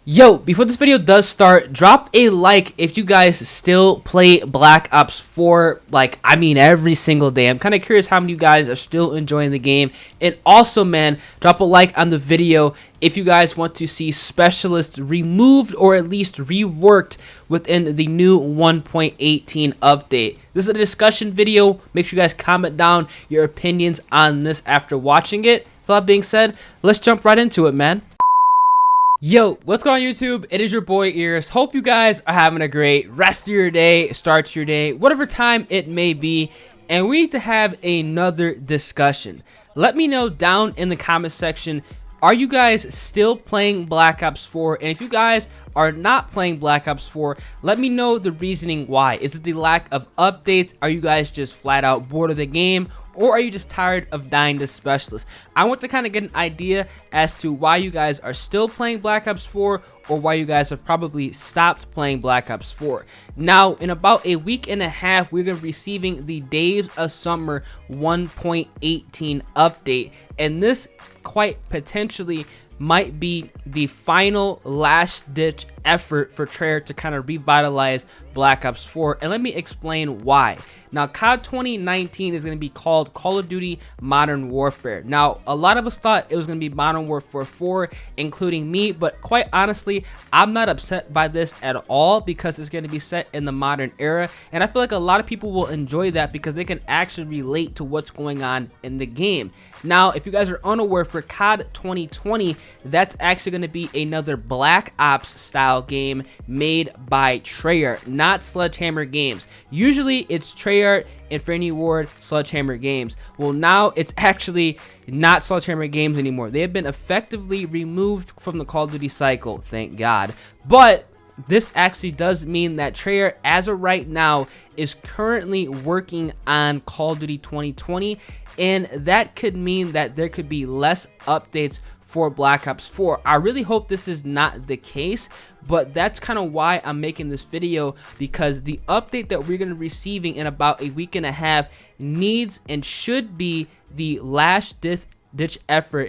Yo, before this video does start, drop a like if you guys still play Black Ops 4, every single day. I'm kind of curious how many of you guys are still enjoying the game. And also, man, drop a like on the video if you guys want to see Specialists removed or at least reworked within the new 1.18 update. This is a discussion video. Make sure you guys comment down your opinions on this after watching it. With that being said, let's jump right into it, man. Yo, what's going on YouTube? It is your boy Ears. Hope you guys are having a great rest of your day, start to your day, whatever time it may be. And we need to have another discussion. Let me know down in the comment section, are you guys still playing Black Ops 4? And if you guys are not playing Black Ops 4, let me know the reasoning why. Is it the lack of updates? Are you guys just flat out bored of the game? Or are you just tired of dying to Specialists? I want to kind of get an idea as to why you guys are still playing Black Ops 4 or why you guys have probably stopped playing Black Ops 4. Now, in about a week and a half, we're going to be receiving the Days of Summer 1.18 update. And this quite potentially might be the final last-ditch effort for Treyarch to kind of revitalize Black Ops 4, and let me explain why. Now, COD 2019 is going to be called Call of Duty Modern Warfare. Now, a lot of us thought it was going to be Modern Warfare 4, including me, but quite honestly, I'm not upset by this at all because it's going to be set in the modern era, and I feel like a lot of people will enjoy that because they can actually relate to what's going on in the game. Now, if you guys are unaware, for COD 2020, that's actually going to be another Black Ops style game made by Treyarch, not Sledgehammer Games. Usually it's Treyarch, Infinity Ward, Sledgehammer Games. Well, now it's actually not Sledgehammer Games anymore. They have been effectively removed from the Call of Duty cycle, thank God. But this actually does mean that Treyarch, as of right now, is currently working on Call of Duty 2020, and that could mean that there could be less updates for Black Ops 4. I really hope this is not the case, but that's kind of why I'm making this video, because the update that we're going to be receiving in about a week and a half needs and should be the last ditch effort,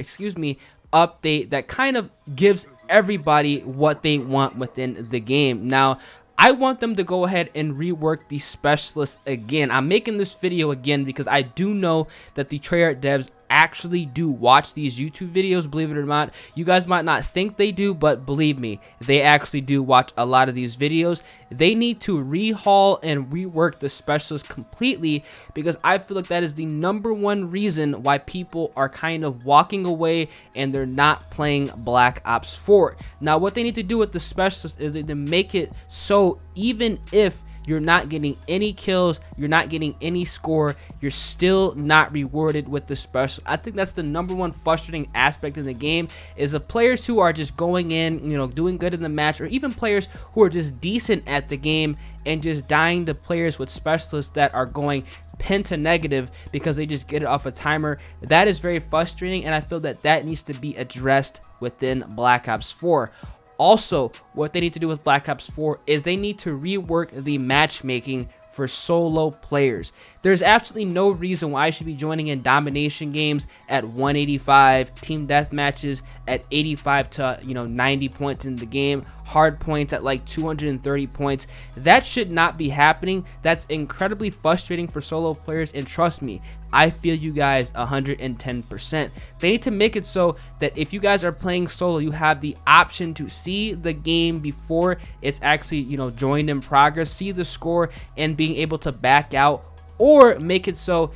update that kind of gives everybody what they want within the game. Now, I want them to go ahead and rework the Specialists again. I'm making this video again because I do know that the Treyarch devs actually do watch these YouTube videos, believe it or not. You guys might not think they do, but believe me, they actually do watch a lot of these videos. They need to rehaul and rework the Specialists completely, because I feel like that is the #1 reason why people are kind of walking away and they're not playing Black Ops 4. Now, what they need to do with the Specialists is to make it so even if you're not getting any kills, you're not getting any score, you're still not rewarded with the special. I think that's the #1 frustrating aspect in the game, is the players who are just going in, doing good in the match, or even players who are just decent at the game and just dying to players with Specialists that are going penta-negative because they just get it off a timer. That is very frustrating, and I feel that that needs to be addressed within Black Ops 4. Also, what they need to do with Black Ops 4 is they need to rework the matchmaking for solo players. There's absolutely no reason why I should be joining in domination games at 185, team death matches at 85 to 90 points in the game, hard points at like 230 points. That should not be happening. That's incredibly frustrating for solo players, and trust me, I feel you guys 110%. They need to make it so that if you guys are playing solo, you have the option to see the game before it's actually joined in progress, see the score, and being able to back out, or make it so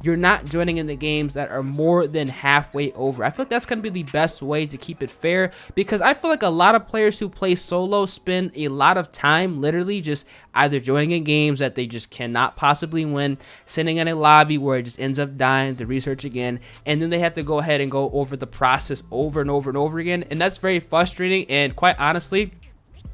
you're not joining in the games that are more than halfway over. I feel like that's going to be the best way to keep it fair, because I feel like a lot of players who play solo spend a lot of time literally just either joining in games that they just cannot possibly win, sitting in a lobby where it just ends up dying, to research again, and then they have to go ahead and go over the process over and over and over again, and that's very frustrating. And quite honestly,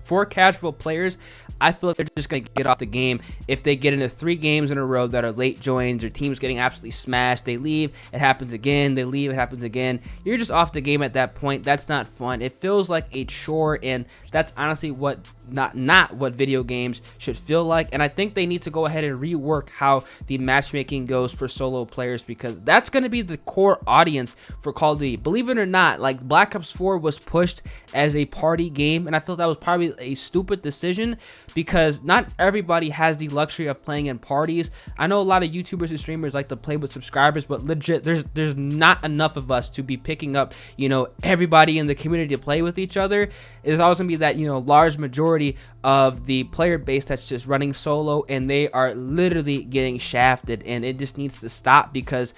for casual players, I feel like they're just going to get off the game if they get into 3 games in a row that are late joins, or teams getting absolutely smashed. They leave, it happens again. They leave, it happens again. You're just off the game at that point. That's not fun. It feels like a chore, and that's honestly what not what video games should feel like. And I think they need to go ahead and rework how the matchmaking goes for solo players, because that's going to be the core audience for Call of Duty. Believe it or not, like, Black Ops 4 was pushed as a party game, and I feel that was probably a stupid decision, because not everybody has the luxury of playing in parties. I know a lot of YouTubers and streamers like to play with subscribers, but legit, there's not enough of us to be picking up, you know, everybody in the community to play with each other. There's always gonna be that, you know, large majority of the player base that's just running solo, and they are literally getting shafted, and it just needs to stop, because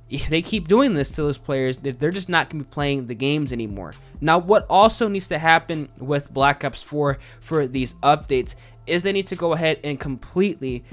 if they keep doing this to those players, they're just not going to be playing the games anymore. Now, what also needs to happen with Black Ops 4 for these updates is they need to go ahead and completely,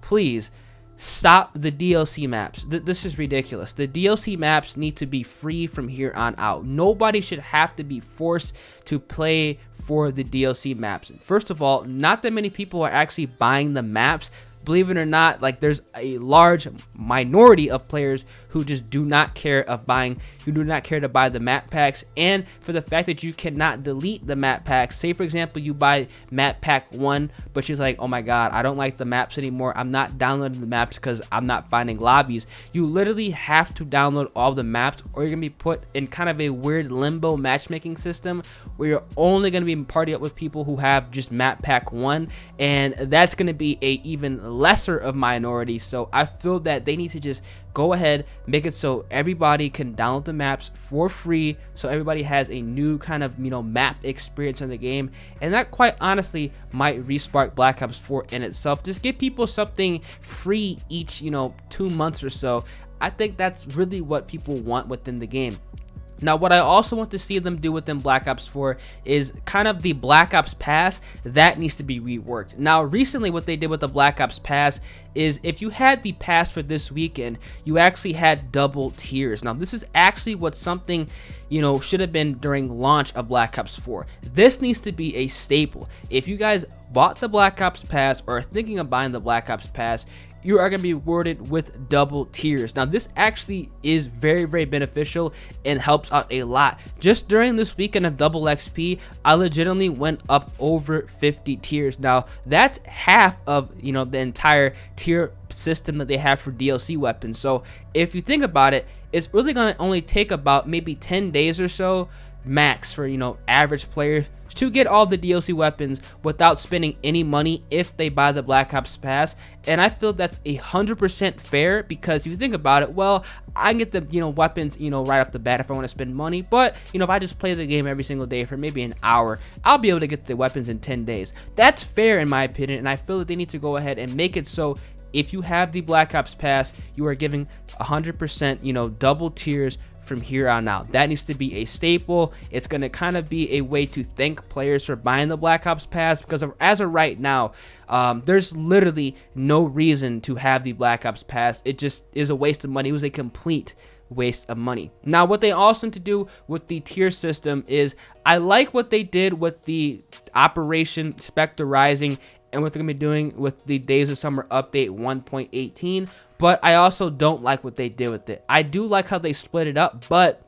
please, stop the DLC maps. This is ridiculous. The DLC maps need to be free from here on out. Nobody should have to be forced to play for the DLC maps. First of all, not that many people are actually buying the maps. Believe it or not, like, there's a large minority of players who just do not care to buy the map packs. And for the fact that you cannot delete the map packs, say for example you buy map pack 1, but she's like, oh my god, I don't like the maps anymore, I'm not downloading the maps because I'm not finding lobbies. You literally have to download all the maps, or you're gonna be put in kind of a weird limbo matchmaking system where you're only gonna be partying up with people who have just map pack 1, and that's gonna be a even lesser of minority. So I feel that they need to just go ahead, make it so everybody can download the maps for free, so everybody has a new kind of, you know, map experience in the game. And that, quite honestly, might respark Black Ops 4 in itself. Just give people something free each, you know, 2 months or so. I think that's really what people want within the game. Now, what I also want to see them do within Black Ops 4 is kind of the Black Ops Pass. That needs to be reworked. Now, recently what they did with the Black Ops Pass is, if you had the pass for this weekend, you actually had double tiers. Now, this is actually what something, you know, should have been during launch of Black Ops 4. This needs to be a staple. If you guys bought the Black Ops Pass or are thinking of buying the Black Ops Pass, you are going to be rewarded with double tiers. Now, this actually is very, very beneficial and helps out a lot. Just during this weekend of double XP, I legitimately went up over 50 tiers. Now, that's half of, you know, the entire tier system that they have for DLC weapons. So if you think about it, it's really going to only take about maybe 10 days or so max for, you know, average players to get all the DLC weapons without spending any money if they buy the Black Ops Pass. And I feel that's 100% fair, because if you think about it, well, I can get the, you know, weapons, you know, right off the bat if I want to spend money. But, you know, if I just play the game every single day for maybe an hour, I'll be able to get the weapons in 10 days. That's fair in my opinion, and I feel that they need to go ahead and make it so if you have the Black Ops Pass, you are giving 100%, you know, double tiers from here on out. That needs to be a staple. It's going to kind of be a way to thank players for buying the Black Ops Pass, because as of right now, there's literally no reason to have the Black Ops Pass. It just is a waste of money. It was a complete waste of money. Now, what they also need to do with the tier system is, I like what they did with the Operation Spectre Rising and what they're going to be doing with the Days of Summer update 1.18, but I also don't like what they did with it. I do like how they split it up, but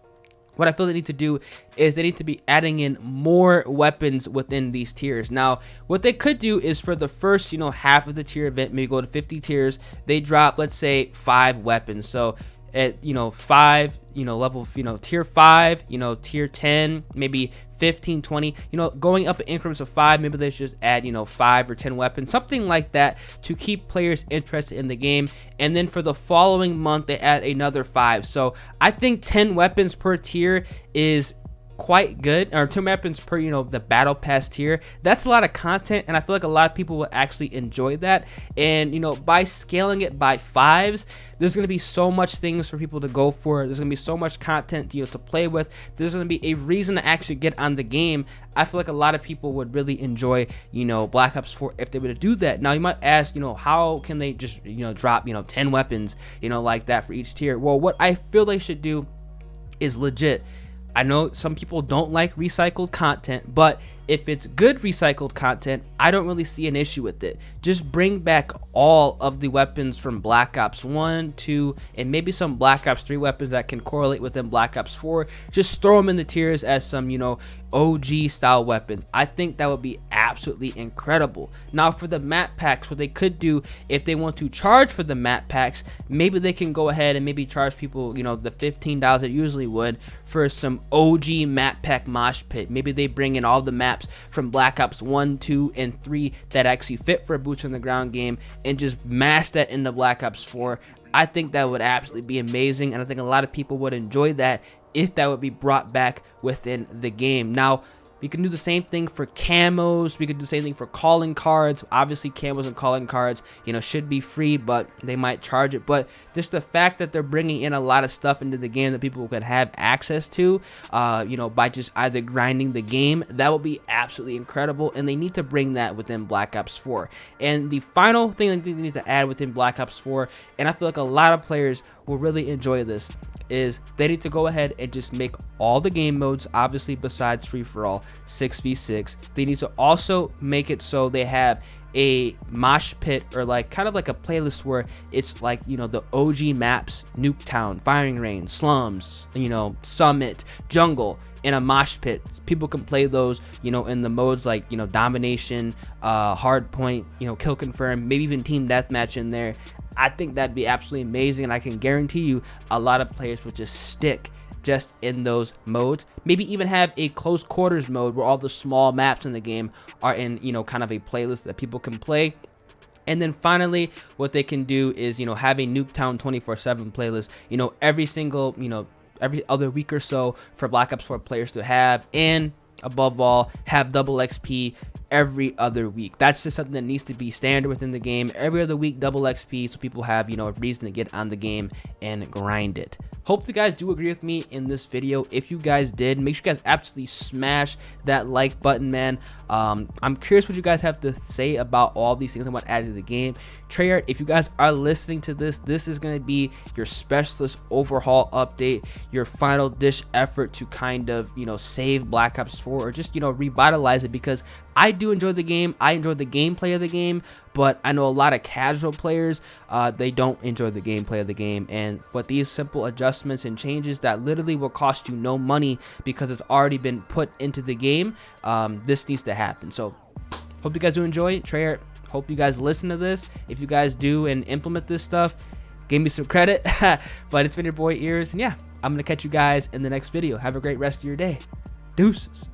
what I feel they need to do is they need to be adding in more weapons within these tiers. Now, what they could do is, for the first, you know, half of the tier event, maybe go to 50 tiers, they drop, let's say, 5 weapons. So at, you know, 5, you know, level, you know, tier 5, you know, tier 10, maybe 15, 20, you know, going up in increments of 5. Maybe they should just add, you know, 5 or 10 weapons, something like that, to keep players interested in the game. And then for the following month, they add another 5. So I think 10 weapons per tier is quite good, or 2 weapons per, you know, the battle pass tier. That's a lot of content, and I feel like a lot of people will actually enjoy that. And, you know, by scaling it by 5s, there's going to be so much things for people to go for. There's going to be so much content, you know, to play with. There's going to be a reason to actually get on the game. I feel like a lot of people would really enjoy, you know, Black Ops 4 if they were to do that. Now, you might ask, you know, how can they just, you know, drop, you know, 10 weapons, you know, like that for each tier? Well, what I feel they should do is legit I know some people don't like recycled content, but if it's good recycled content, I don't really see an issue with it. Just bring back all of the weapons from Black Ops 1, 2, and maybe some Black Ops 3 weapons that can correlate within Black Ops 4. Just throw them in the tiers as some, OG style weapons. I think that would be absolutely incredible. Now for the map packs, what they could do if they want to charge for the map packs, maybe they can go ahead and maybe charge people, the $15 it usually would for some OG map pack mosh pit. Maybe they bring in all the maps from Black Ops 1, 2, and 3 that actually fit for a boots on the ground game and just mash that into Black Ops 4. I think that would absolutely be amazing, and I think a lot of people would enjoy that if that would be brought back within the game. Now, we can do the same thing for camos. We could do the same thing for calling cards. Obviously, camos and calling cards, should be free, but they might charge it. But just the fact that they're bringing in a lot of stuff into the game that people could have access to, by just either grinding the game, that would be absolutely incredible. And they need to bring that within Black Ops 4. And the final thing that they need to add within Black Ops 4, and I feel like a lot of players will really enjoy this, is they need to go ahead and just make all the game modes, obviously besides free-for-all, 6v6. They need to also make it so they have a mosh pit, or kind of like a playlist where it's like, the OG maps, Nuketown, Firing Range, Slums, Summit, Jungle, in a mosh pit. People can play those, in the modes like, Domination, Hardpoint, Kill Confirm, maybe even Team Deathmatch in there. I think that'd be absolutely amazing, and I can guarantee you a lot of players would just stick just in those modes. Maybe even have a close quarters mode where all the small maps in the game are in, kind of a playlist that people can play. And then finally, what they can do is, have a Nuketown 24/7 playlist, every single, every other week or so for Black Ops 4 players to have, and above all, have double XP every other week. That's just something that needs to be standard within the game. Every other week, double XP, so people have, a reason to get on the game and grind it. Hope you guys do agree with me in this video. If you guys did, make sure you guys absolutely smash that like button, man. I'm curious what you guys have to say about all these things I want added to the game. Treyarch, if you guys are listening to this, this is going to be your Specialist Overhaul update, your final dish effort to kind of, save Black Ops 4 or just, revitalize it, because I do enjoy the game. I enjoy the gameplay of the game, but I know a lot of casual players, they don't enjoy the gameplay of the game. But these simple adjustments and changes that literally will cost you no money because it's already been put into the game, this needs to happen. So hope you guys do enjoy it. Treyarch, hope you guys listen to this. If you guys do and implement this stuff, give me some credit. But it's been your boy Ears, and yeah, I'm gonna catch you guys in the next video. Have a great rest of your day. Deuces.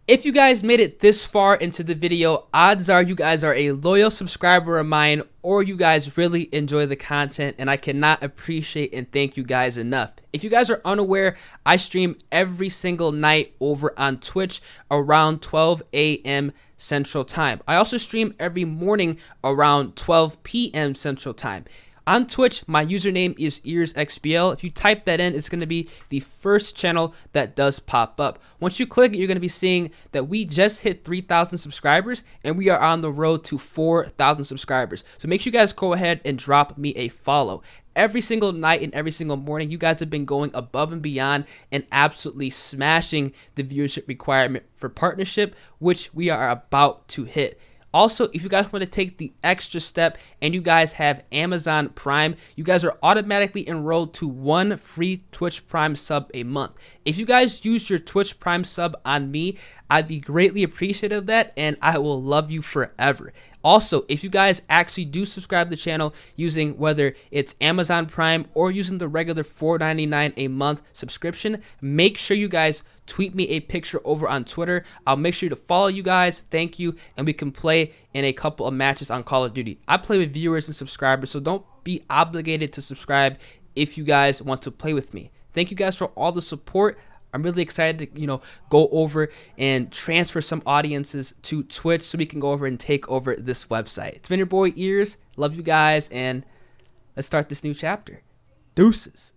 If you guys made it this far into the video, odds are you guys are a loyal subscriber of mine, or you guys really enjoy the content, and I cannot appreciate and thank you guys enough. If you guys are unaware, I stream every single night over on Twitch around 12 a.m. Central Time. I also stream every morning around 12 p.m. Central Time. On Twitch, my username is EarsXBL. If you type that in, it's going to be the first channel that does pop up. Once you click it, you're going to be seeing that we just hit 3,000 subscribers, and we are on the road to 4,000 subscribers. So make sure you guys go ahead and drop me a follow. Every single night and every single morning, you guys have been going above and beyond and absolutely smashing the viewership requirement for partnership, which we are about to hit. Also, if you guys want to take the extra step and you guys have Amazon Prime, you guys are automatically enrolled to one free Twitch Prime sub a month. If you guys use your Twitch Prime sub on me, I'd be greatly appreciative of that, and I will love you forever. Also, if you guys actually do subscribe to the channel using whether it's Amazon Prime or using the regular $4.99 a month subscription, make sure you guys tweet me a picture over on Twitter. I'll make sure to follow you guys. Thank you. And we can play in a couple of matches on Call of Duty. I play with viewers and subscribers, so don't be obligated to subscribe if you guys want to play with me. Thank you guys for all the support. I'm really excited to, go over and transfer some audiences to Twitch so we can go over and take over this website. It's been your boy Ears. Love you guys, and let's start this new chapter. Deuces.